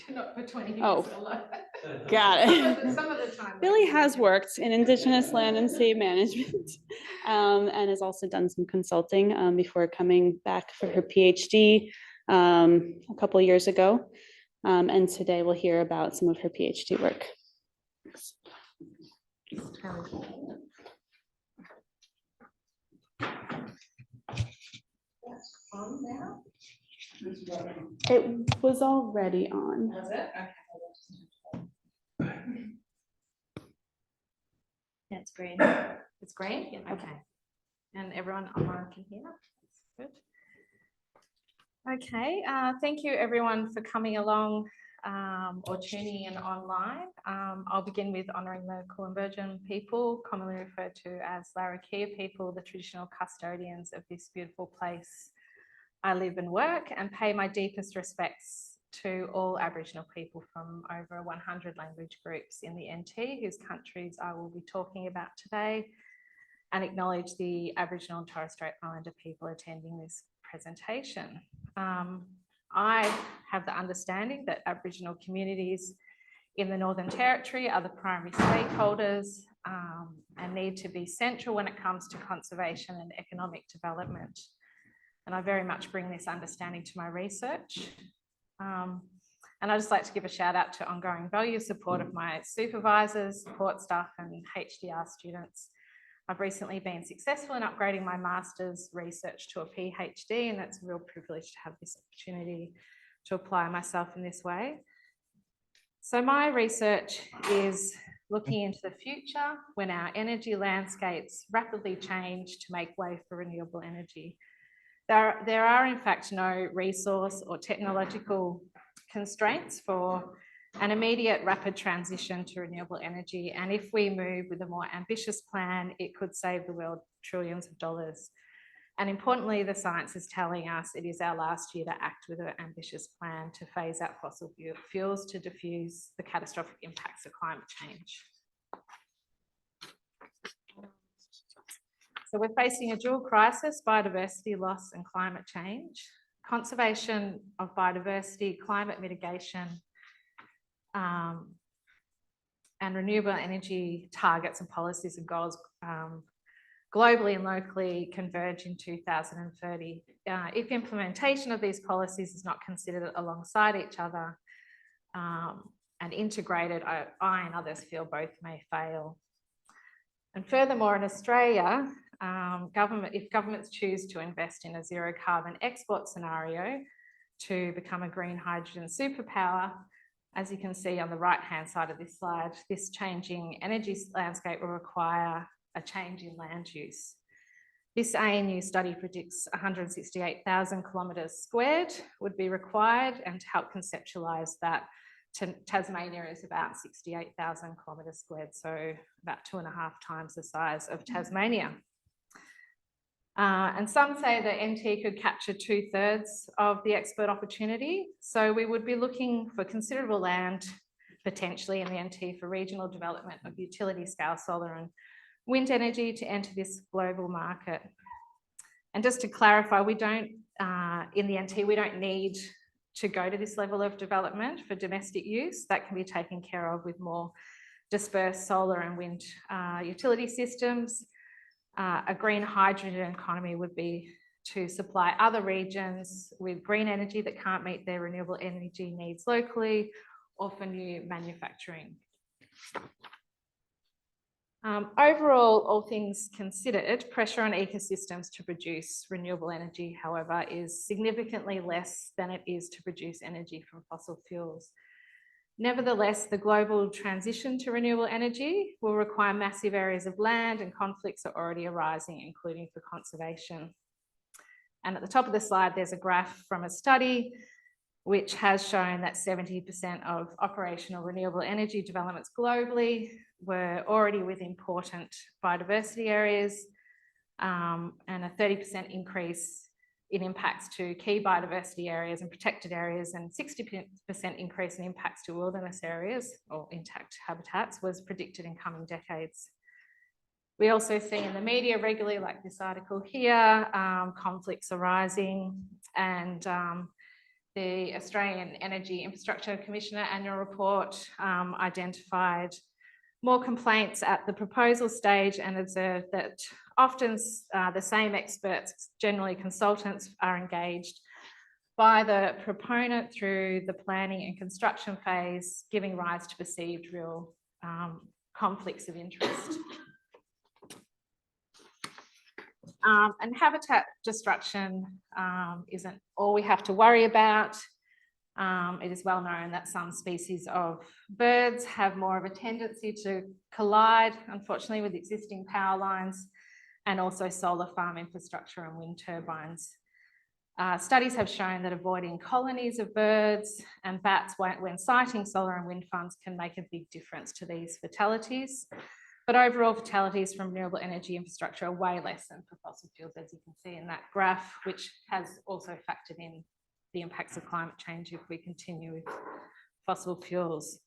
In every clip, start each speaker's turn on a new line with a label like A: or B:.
A: Not for 20 years.
B: Oh, got it.
A: Some of the time.
B: Billee has worked in Indigenous land and sea management and has also done some consulting before coming back for her PhD a couple of years ago. And today we'll hear about some of her PhD work.
A: On now?
B: It was already on.
A: Was it? Okay.
C: That's green.
A: It's green? Yeah, okay. And everyone online can hear? That's good. Okay, thank you everyone for coming along or tuning in online. I'll begin with honouring the Kulin people, commonly referred to as Larrakia people, the traditional custodians of this beautiful place I live and work, and pay my deepest respects to all Aboriginal people from over 100 language groups in the NT, whose countries I will be talking about today, and acknowledge the Aboriginal and Torres Strait Islander people attending this presentation. I have the understanding that Aboriginal communities in the Northern Territory are the primary stakeholders and need to be central when it comes to conservation and economic development. And I very much bring this understanding to my research. And I'd just like to give a shout out to ongoing value support of my supervisors, support staff and HDR students. I've recently been successful in upgrading my master's research to a PhD, and it's a real privilege to have this opportunity to apply myself in this way. So my research is looking into the future when our energy landscapes rapidly change to make way for renewable energy. There are in fact no resource or technological constraints for an immediate rapid transition to renewable energy. And if we move with a more ambitious plan, it could save the world trillions of dollars. And importantly, the science is telling us it is our last year to act with an ambitious plan to phase out fossil fuels to diffuse the catastrophic impacts of climate change. So we're facing a dual crisis: biodiversity loss and climate change. Conservation of biodiversity, climate mitigation, and renewable energy targets and policies and goals globally and locally converge in 2030. If implementation of these policies is not considered alongside each other and integrated, I and others feel both may fail. And furthermore, in Australia, if governments choose to invest in a zero carbon export scenario to become a green hydrogen superpower, as you can see on the right-hand side of this slide, this changing energy landscape will require a change in land use. This ANU study predicts 168,000 kilometres squared would be required, and to help conceptualise that, Tasmania is about 68,000 kilometres squared, so about 2.5 times the size of Tasmania. And some say that NT could capture 2/3 of the export opportunity. So we would be looking for considerable land, potentially in the NT, for regional development of utility scale solar and wind energy to enter this global market. And just to clarify, we don't, in the NT, we don't need to go to this level of development for domestic use. That can be taken care of with more dispersed solar and wind utility systems. A green hydrogen economy would be to supply other regions with green energy that can't meet their renewable energy needs locally, or for new manufacturing. Overall, all things considered, pressure on ecosystems to produce renewable energy, however, is significantly less than it is to produce energy from fossil fuels. Nevertheless, the global transition to renewable energy will require massive areas of land, and conflicts are already arising, including for conservation. And at the top of the slide, there's a graph from a study which has shown that 70% of operational renewable energy developments globally were already with important biodiversity areas, and a 30% increase in impacts to key biodiversity areas and protected areas, and 60% increase in impacts to wilderness areas or intact habitats was predicted in coming decades. We also see in the media regularly, like this article here, conflicts arising, and the Australian Energy Infrastructure Commissioner annual report identified more complaints at the proposal stage and observed that often the same experts, generally consultants, are engaged by the proponent through the planning and construction phase, giving rise to perceived real conflicts of interest. And habitat destruction isn't all we have to worry about. It is well known that some species of birds have more of a tendency to collide, unfortunately, with existing power lines and also solar farm infrastructure and wind turbines. Studies have shown that avoiding colonies of birds and bats when siting solar and wind farms can make a big difference to these fatalities. But overall fatalities from renewable energy infrastructure are way less than for fossil fuels, as you can see in that graph, which has also factored in the impacts of climate change if we continue with fossil fuels.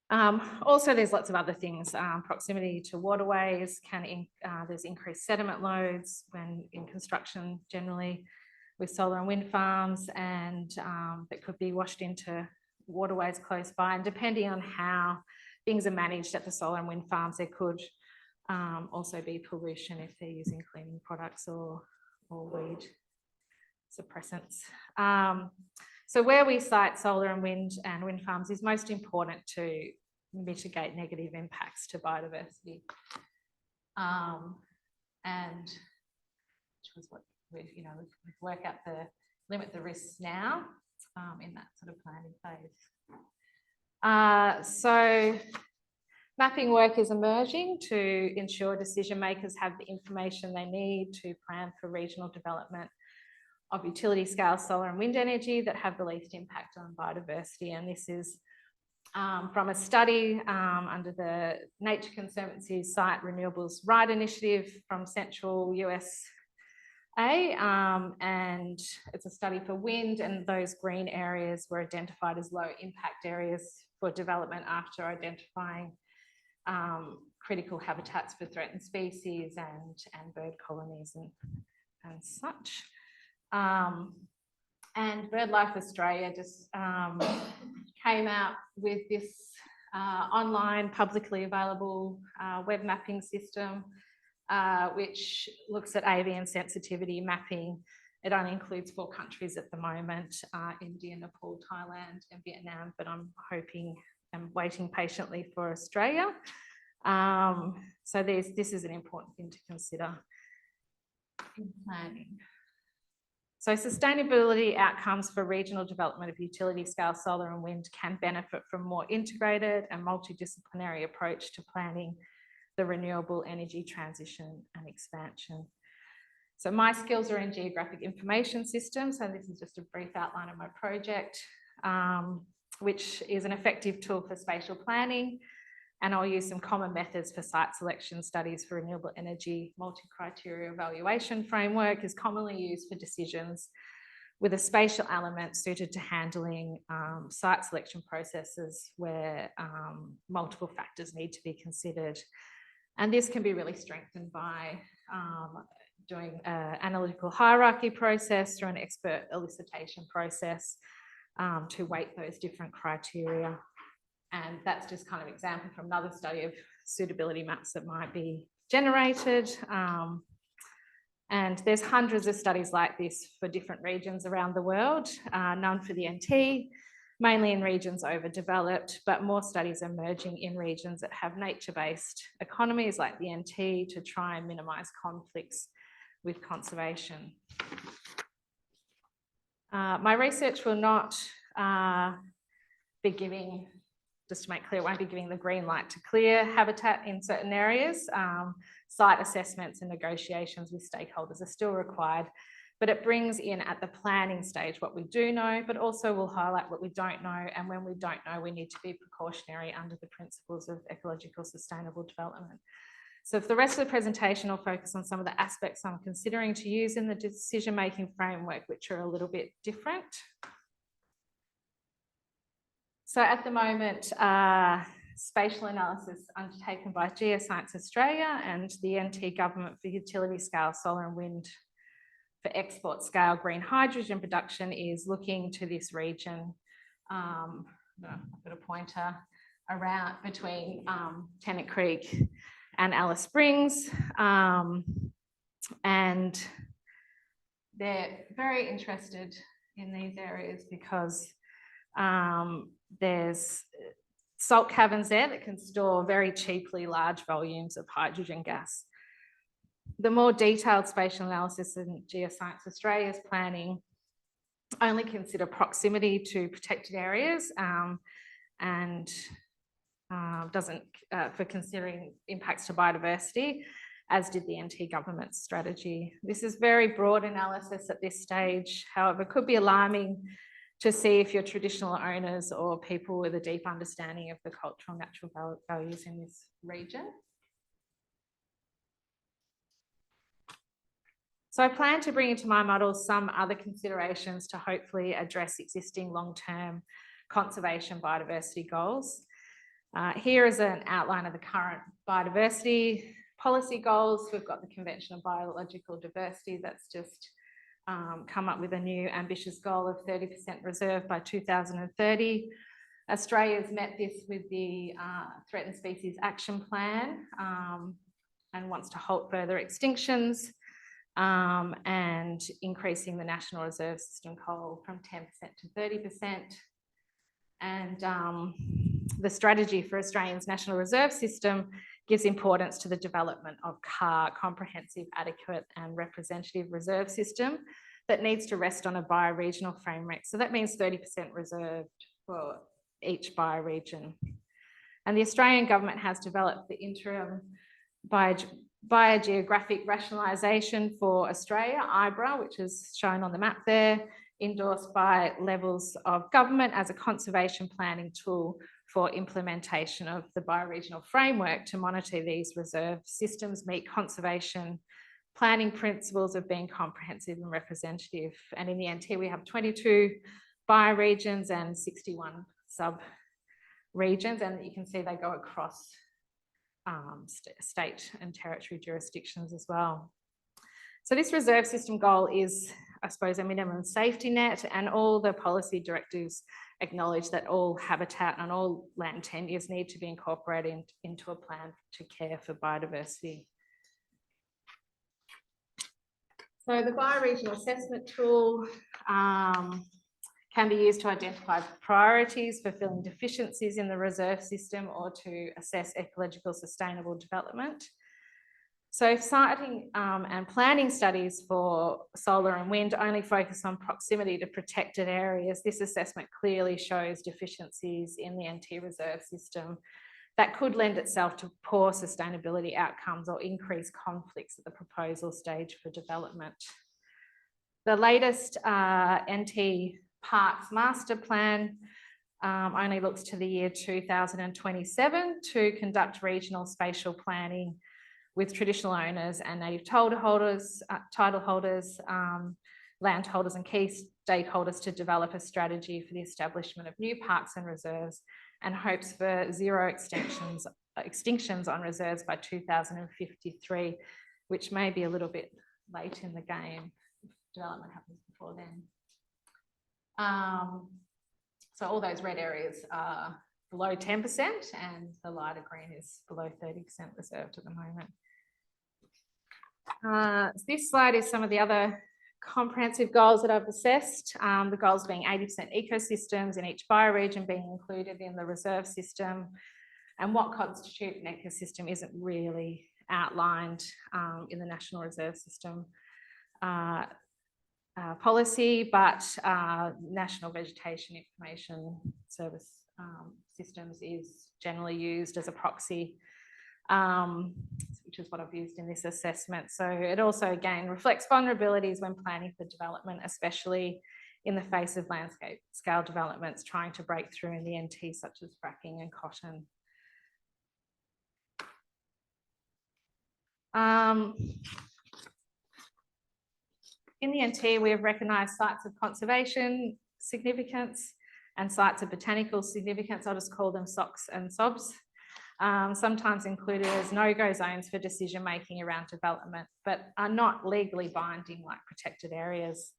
A: Also, there's lots of other things. Proximity to waterways there's increased sediment loads when in construction generally with solar and wind farms, and that could be washed into waterways close by. And depending on how things are managed at the solar and wind farms, there could also be pollution if they're using cleaning products or weed suppressants. So where we site solar and wind farms is most important to mitigate negative impacts to biodiversity. And which was what we work out limit the risks now in that sort of planning phase. So mapping work is emerging to ensure decision makers have the information they need to plan for regional development of utility scale solar and wind energy that have the least impact on biodiversity. And this is from a study under the Nature Conservancy's Site Renewables Right initiative from Central USA. And it's a study for wind, and those green areas were identified as low impact areas for development after identifying critical habitats for threatened species and bird colonies and such. And BirdLife Australia just came out with this online publicly available web mapping system which looks at avian sensitivity mapping. It only includes 4 countries at the moment, India, Nepal, Thailand and Vietnam, but I'm hoping and waiting patiently for Australia. So this is an important thing to consider in planning. So sustainability outcomes for regional development of utility scale solar and wind can benefit from more integrated and multidisciplinary approach to planning the renewable energy transition and expansion. So my skills are in geographic information systems. So this is just a brief outline of my project, which is an effective tool for spatial planning. And I'll use some common methods for site selection studies for renewable energy. Multi-criteria evaluation framework is commonly used for decisions with a spatial element suited to handling site selection processes where multiple factors need to be considered. And this can be really strengthened by doing an analytical hierarchy process through an expert elicitation process to weight those different criteria. And that's just kind of an example from another study of suitability maps that might be generated. And there's hundreds of studies like this for different regions around the world, none for the NT, mainly in regions overdeveloped, but more studies emerging in regions that have nature-based economies like the NT to try and minimise conflicts with conservation. My research will not be giving, just to make clear, it won't be giving the green light to clear habitat in certain areas. Site assessments and negotiations with stakeholders are still required, but it brings in at the planning stage what we do know, but also will highlight what we don't know. And when we don't know, we need to be precautionary under the principles of ecological sustainable development. So for the rest of the presentation, I'll focus on some of the aspects I'm considering to use in the decision-making framework, which are a little bit different. So at the moment, spatial analysis undertaken by Geoscience Australia and the NT government for utility scale solar and wind for export scale green hydrogen production is looking to this region. I've got a pointer around between Tennant Creek and Alice Springs, and they're very interested in these areas because there's salt caverns there that can store very cheaply large volumes of hydrogen gas. The more detailed spatial analysis in Geoscience Australia's planning only consider proximity to protected areas and doesn't for considering impacts to biodiversity, as did the NT government's strategy. This is very broad analysis at this stage, however, could be alarming to see if you're traditional owners or people with a deep understanding of the cultural and natural values in this region. So I plan to bring into my model some other considerations to hopefully address existing long-term conservation biodiversity goals. Here is an outline of the current biodiversity policy goals. We've got the Convention on Biological Diversity that's just come up with a new ambitious goal of 30% reserve by 2030. Australia's met this with the Threatened Species Action Plan and wants to halt further extinctions and increasing the National Reserve System goal from 10% to 30%. And the strategy for Australia's National Reserve System gives importance to the development of CAR, comprehensive, adequate and representative reserve system that needs to rest on a bioregional framework. So that means 30% reserved for each bioregion. And the Australian government has developed the interim biogeographic rationalisation for Australia, IBRA, which is shown on the map there, endorsed by levels of government as a conservation planning tool for implementation of the bioregional framework to monitor these reserve systems, meet conservation planning principles of being comprehensive and representative. And in the NT, we have 22 bioregions and 61 sub-regions, and you can see they go across state and territory jurisdictions as well. So this reserve system goal is, I suppose, a minimum safety net, and all the policy directives acknowledge that all habitat and all land tenures need to be incorporated into a plan to care for biodiversity. So the bioregional assessment tool can be used to identify priorities for filling deficiencies in the reserve system or to assess ecological sustainable development. So siting and planning studies for solar and wind only focus on proximity to protected areas. This assessment clearly shows deficiencies in the NT reserve system that could lend itself to poor sustainability outcomes or increased conflicts at the proposal stage for development. The latest NT Parks Master Plan only looks to the year 2027 to conduct regional spatial planning with traditional owners and native title holders, landholders and key stakeholders to develop a strategy for the establishment of new parks and reserves, and hopes for zero extinctions on reserves by 2053, which may be a little bit late in the game if development happens before then. So all those red areas are below 10% and the lighter green is below 30% reserved at the moment. This slide is some of the other comprehensive goals that I've assessed. The goals being 80% ecosystems in each bioregion being included in the reserve system, and what constitutes an ecosystem isn't really outlined in the National Reserve System policy, but National Vegetation Information Service systems is generally used as a proxy, which is what I've used in this assessment. So it also, again, reflects vulnerabilities when planning for development, especially in the face of landscape scale developments trying to break through in the NT, such as fracking and cotton. In the NT, we have recognised sites of conservation significance and sites of botanical significance. I'll just call them SOCs and SOBs. sometimes included as no-go zones for decision-making around development, but are not legally binding like protected areas.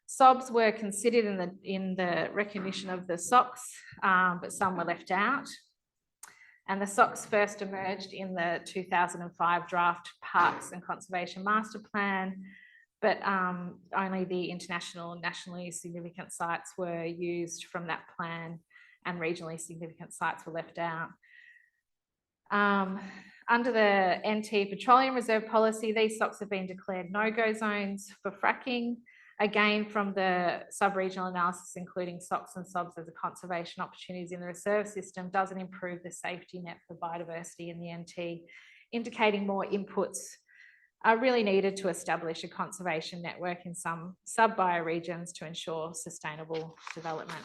A: SOBs were considered in the recognition of the SOCs, but some were left out. And the SOCs first emerged in the 2005 draft Parks and Conservation Master Plan, but only the international and nationally significant sites were used from that plan, and regionally significant sites were left out. Under the NT Petroleum Reserve Policy, these SOCs have been declared no-go zones for fracking. Again, from the sub-regional analysis, including SOCs and SOBs as a conservation opportunities in the reserve system doesn't improve the safety net for biodiversity in the NT, indicating more inputs are really needed to establish a conservation network in some sub-bioregions to ensure sustainable development.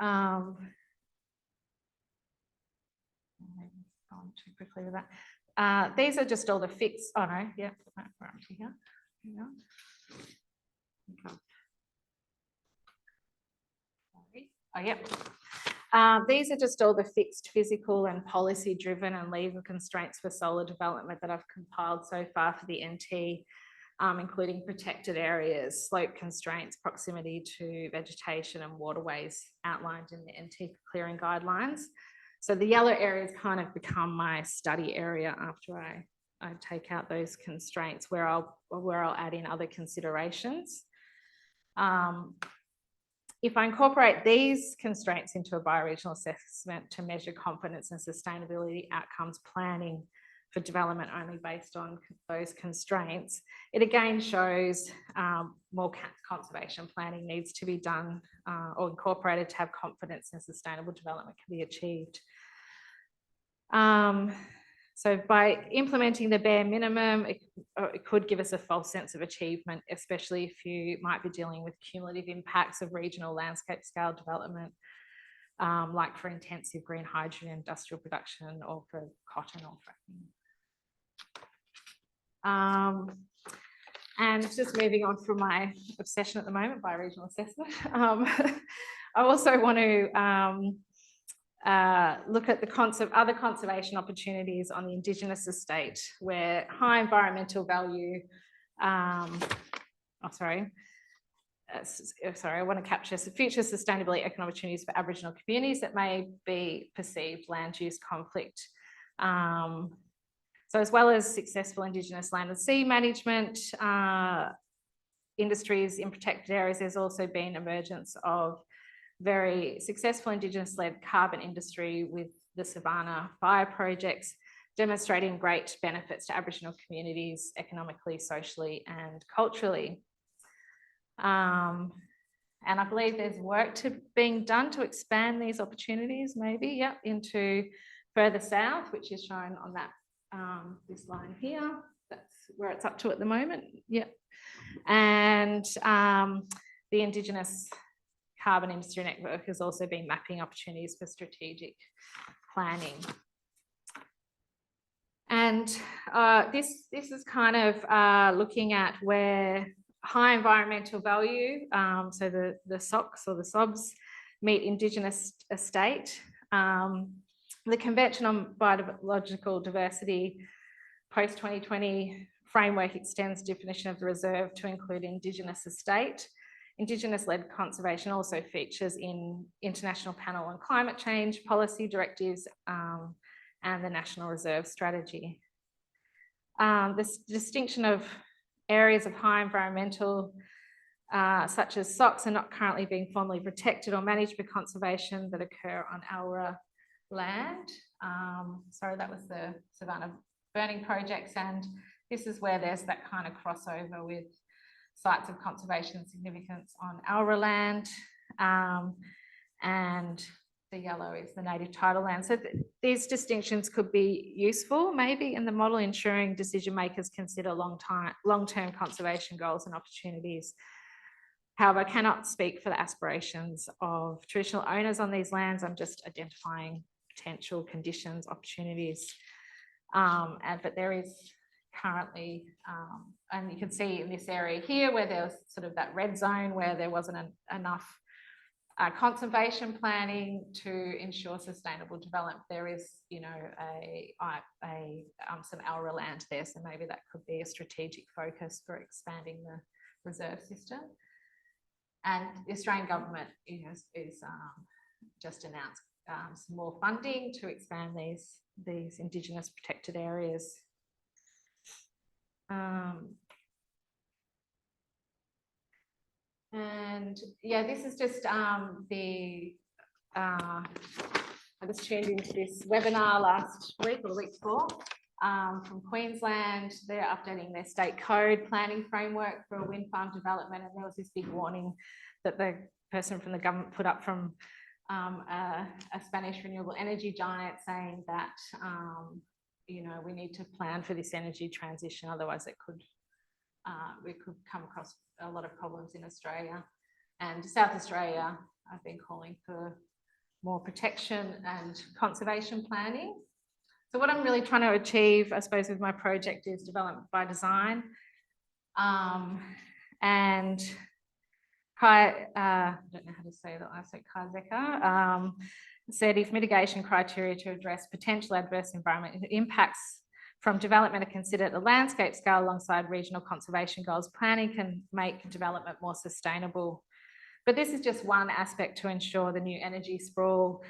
A: Gone too quickly with that. These are just all the fixed, oh no, yeah, we're up to here. Okay. Sorry. Oh, yep. These are just all the fixed physical and policy driven and legal constraints for solar development that I've compiled so far for the NT, including protected areas, slope constraints, proximity to vegetation and waterways outlined in the NT clearing guidelines. So the yellow areas kind of become my study area after I take out those constraints where I'll add in other considerations. If I incorporate these constraints into a bioregional assessment to measure confidence and sustainability outcomes planning for development only based on those constraints, it again shows more conservation planning needs to be done or incorporated to have confidence in sustainable development can be achieved. So by implementing the bare minimum, it could give us a false sense of achievement, especially if you might be dealing with cumulative impacts of regional landscape scale development, like for intensive green hydrogen industrial production or for cotton or fracking. And just moving on from my obsession at the moment by regional assessment, I also want to look at the other conservation opportunities on the Indigenous estate where high environmental value, I want to capture future sustainability economic opportunities for Aboriginal communities that may be perceived land use conflict. So as well as successful Indigenous land and sea management industries in protected areas, there's also been emergence of very successful Indigenous-led carbon industry with the Savannah fire projects, demonstrating great benefits to Aboriginal communities economically, socially and culturally. And I believe there's work being done to expand these opportunities maybe, into further south, which is shown on that this line here. That's where it's up to at the moment, And the Indigenous Carbon Industry Network has also been mapping opportunities for strategic planning. And this is kind of looking at where high environmental value, so the SOCs or the SOBs, meet Indigenous estate. The Convention on Biological Diversity post-2020 framework extends definition of the reserve to include Indigenous estate. Indigenous-led conservation also features in International Panel on Climate Change policy directives and the National Reserve Strategy. This distinction of areas of high environmental, such as SOCs, are not currently being formally protected or managed for conservation that occur on our land. Sorry, that was the Savannah burning projects, and this is where there's that kind of crossover with sites of conservation significance on our land, and the yellow is the native title land. So these distinctions could be useful maybe in the model, ensuring decision makers consider long-term conservation goals and opportunities. However, I cannot speak for the aspirations of traditional owners on these lands. I'm just identifying potential conditions, opportunities, but there is currently, and you can see in this area here where there's sort of that red zone where there wasn't enough Conservation planning to ensure sustainable development. There is, you know, some Alra land there, so maybe that could be a strategic focus for expanding the reserve system. And the Australian government, you know, is just announced some more funding to expand these Indigenous protected areas. And yeah, this is just I just tuned into this webinar last week or the week before from Queensland. They're updating their state code planning framework for a wind farm development, and there was this big warning that the person from the government put up from a Spanish renewable energy giant, saying that you know, we need to plan for this energy transition, otherwise it could we could come across a lot of problems in Australia. And South Australia, I've been calling for more protection and conservation planning. So what I'm really trying to achieve, I suppose, with my project is development by design. And Kai, I don't know how to say that last week, Kai Zeka, said if mitigation criteria to address potential adverse environmental impacts from development are considered at the landscape scale alongside regional conservation goals, planning can make development more sustainable. But this is just one aspect to ensure the new energy sprawl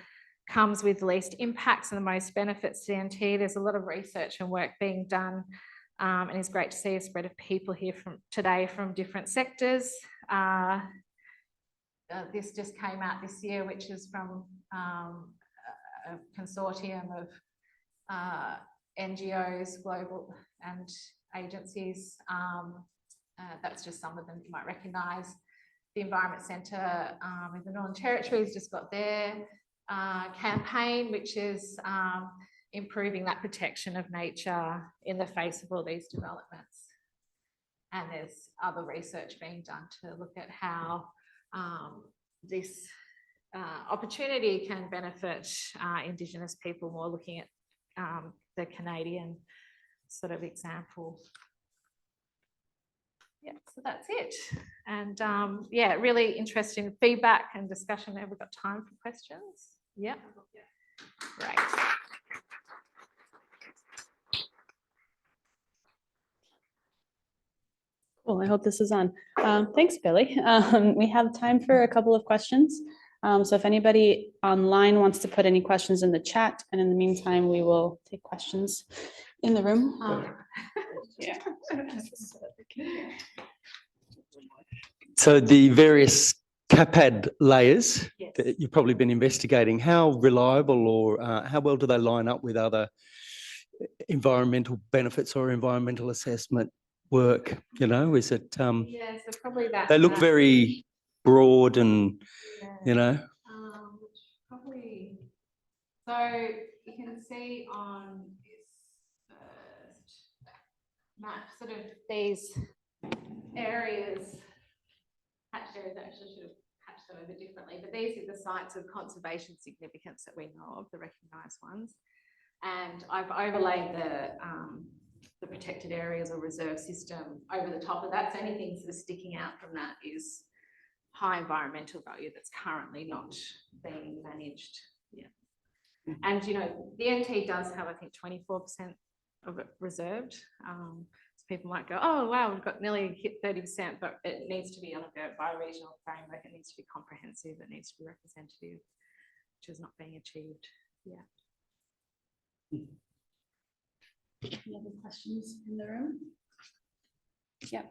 A: comes with least impacts and the most benefits to CNT. There's a lot of research and work being done, and it's great to see a spread of people here today from different sectors. This just came out this year, which is from a consortium of NGOs, global and agencies. That's just some of them you might recognise. The Environment Centre in the Northern Territory has just got their campaign, which is improving that protection of nature in the face of all these developments. And there's other research being done to look at how this opportunity can benefit Indigenous people more, looking at the Canadian sort of example. Yeah, so that's it. And yeah, really interesting feedback and discussion. Have we got time for questions? Yeah, great.
B: Cool, I hope this is on. Thanks, Billy. We have time for a couple of questions. So if anybody online wants to put any questions in the chat, and in the meantime, we will take questions in the room. Yeah.
C: So the various CAPAD layers
A: Yes.
C: that you've probably been investigating, how reliable or how well do they line up with other environmental benefits or environmental assessment work? You know, is it?
A: Yeah, so probably that.
C: They look very broad and,
A: yeah.
C: you know.
A: Probably. So you can see on this first map, sort of these areas. Hatched areas, actually should have hatched them a bit differently, but these are the sites of conservation significance that we know of, the recognised ones. And I've overlaid the protected areas or reserve system over the top of that. So anything sort of sticking out from that is high environmental value that's currently not being managed. Yeah. And, you know, the NT does have, I think, 24% of it reserved. So people might go, oh, wow, we've got nearly hit 30%, but it needs to be on a bioregional framework. It needs to be comprehensive. It needs to be representative, which is not being achieved. Yeah.
B: Any other questions in the room? Yeah.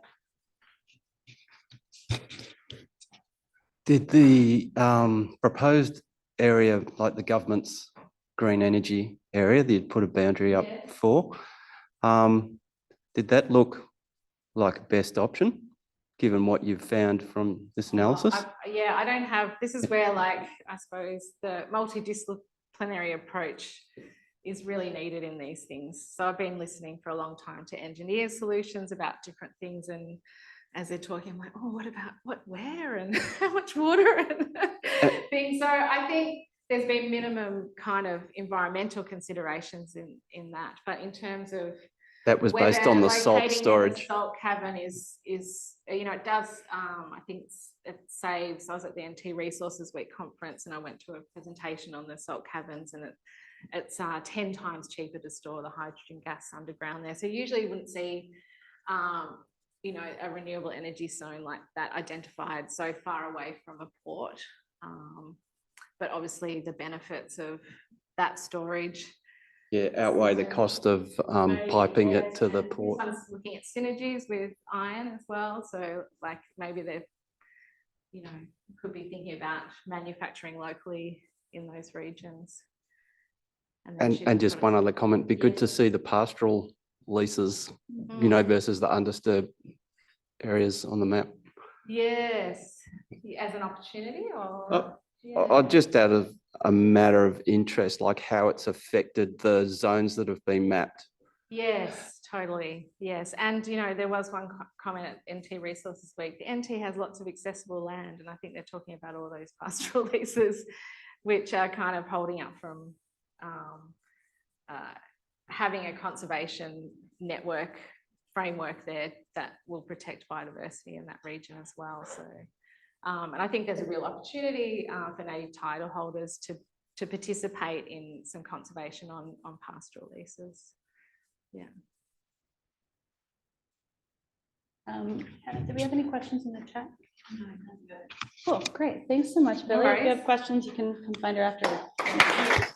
D: Did the proposed area, like the government's green energy area that you'd put a boundary up for, did that look like a best option, given what you've found from this analysis?
A: Yeah, I don't have, this is where, like, I suppose the multidisciplinary approach is really needed in these things. So I've been listening for a long time to engineer solutions about different things, and as they're talking, I'm like, oh, what about where and how much water and things. So I think there's been minimum kind of environmental considerations in that, but in terms of
D: that was based on the salt storage.
A: The salt cavern is, you know, it does, I think it's it saves. I was at the NT Resources Week conference and I went to a presentation on the salt caverns, and it's 10 times cheaper to store the hydrogen gas underground there. So usually you wouldn't see, you know, a renewable energy zone like that identified so far away from a port. But obviously the benefits of that storage
D: outweigh the cost of piping it to the port.
A: This one's looking at synergies with iron as well. So like maybe they're, you know, could be thinking about manufacturing locally in those regions.
D: And just one other comment, be good to see the pastoral leases, you know, versus the undisturbed areas on the map.
A: Yes, as an opportunity or?
D: Or just out of a matter of interest, like how it's affected the zones that have been mapped.
A: Yes, totally. Yes. And, you know, there was one comment at NT Resources Week. The NT has lots of accessible land, and I think they're talking about all those pastoral leases, which are kind of holding up from having a conservation network framework there that will protect biodiversity in that region as well. So, and I think there's a real opportunity for native title holders to participate in some conservation on pastoral leases. Yeah.
B: Hannah, do we have any questions in the chat? Cool, great. Thanks so much, Billy. If you have questions, you can come find her after.